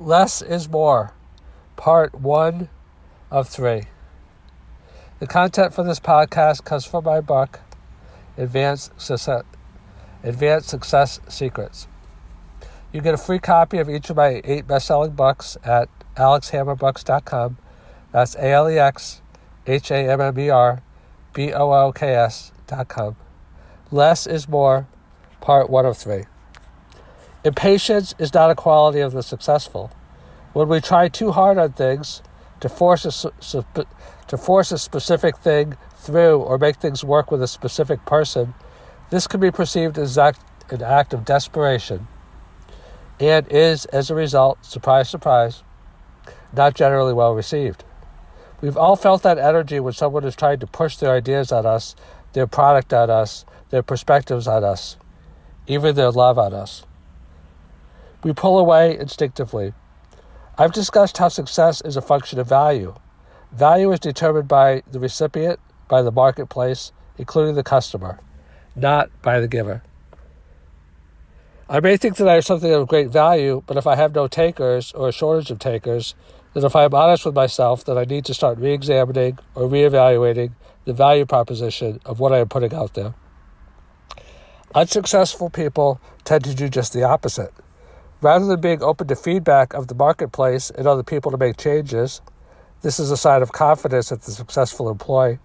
Less is more, part 1 of 3. The content for this podcast comes from my book, Advanced Success Secrets. You get a free copy of each of my 8 best-selling books at alexhammerbooks.com. That's AlexHammerbooks.com. Less is more, part 1 of 3. Impatience is not a quality of the successful. When we try too hard on things to force a specific thing through or make things work with a specific person, this can be perceived as an act of desperation and is, as a result, surprise, surprise, not generally well received. We've all felt that energy when someone is trying to push their ideas on us, their product on us, their perspectives on us, even their love on us. We pull away instinctively. I've discussed how success is a function of value. Value is determined by the recipient, by the marketplace, including the customer, not by the giver. I may think that I have something of great value, but if I have no takers or a shortage of takers, then if I am honest with myself, then I need to start re-examining or re-evaluating the value proposition of what I am putting out there. Unsuccessful people tend to do just the opposite. Rather than being open to feedback of the marketplace and other people to make changes, this is a sign of confidence at the successful employee.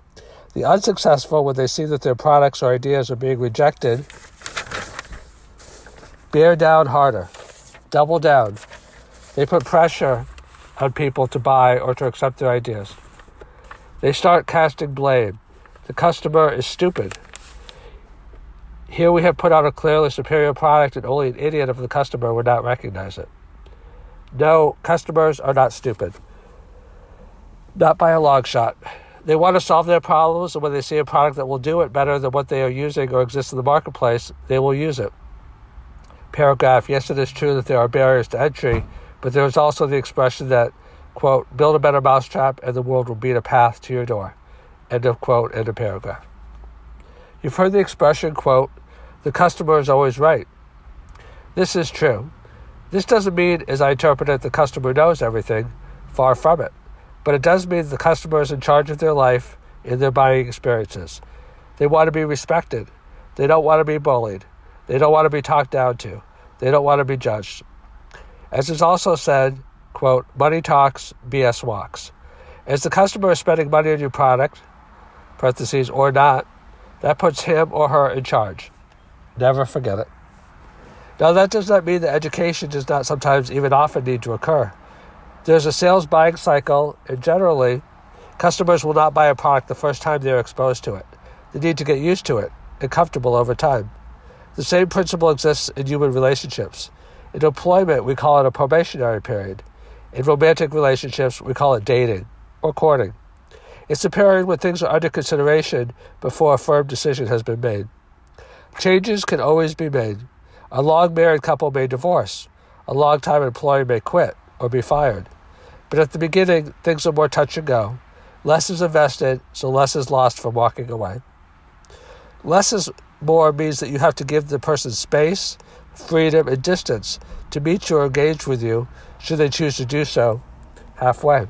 The unsuccessful, when they see that their products or ideas are being rejected, bear down harder, double down. They put pressure on people to buy or to accept their ideas. They start casting blame. The customer is stupid. Here we have put out a clearly superior product and only an idiot of the customer would not recognize it. No, customers are not stupid. Not by a long shot. They want to solve their problems, and when they see a product that will do it better than what they are using or exists in the marketplace, they will use it. Paragraph, yes, it is true that there are barriers to entry, but there is also the expression that, quote, build a better mousetrap and the world will beat a path to your door. End of quote, end of paragraph. You've heard the expression, quote, the customer is always right. This is true. This doesn't mean, as I interpret it, the customer knows everything. Far from it. But it does mean the customer is in charge of their life and their buying experiences. They want to be respected. They don't want to be bullied. They don't want to be talked down to. They don't want to be judged. As is also said, quote, money talks, BS walks. As the customer is spending money on your product, parentheses, or not, that puts him or her in charge. Never forget it. Now, that does not mean that education does not sometimes even often need to occur. There's a sales buying cycle, and generally, customers will not buy a product the first time they're exposed to it. They need to get used to it and comfortable over time. The same principle exists in human relationships. In employment, we call it a probationary period. In romantic relationships, we call it dating or courting. It's a period when things are under consideration before a firm decision has been made. Changes can always be made. A long-married couple may divorce. A long-time employee may quit or be fired. But at the beginning, things are more touch and go. Less is invested, so less is lost from walking away. Less is more means that you have to give the person space, freedom, and distance to meet you or engage with you, should they choose to do so, halfway.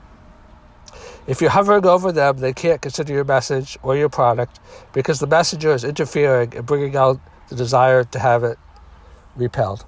If you're hovering over them, they can't consider your message or your product because the messenger is interfering and bringing out the desire to have it repelled.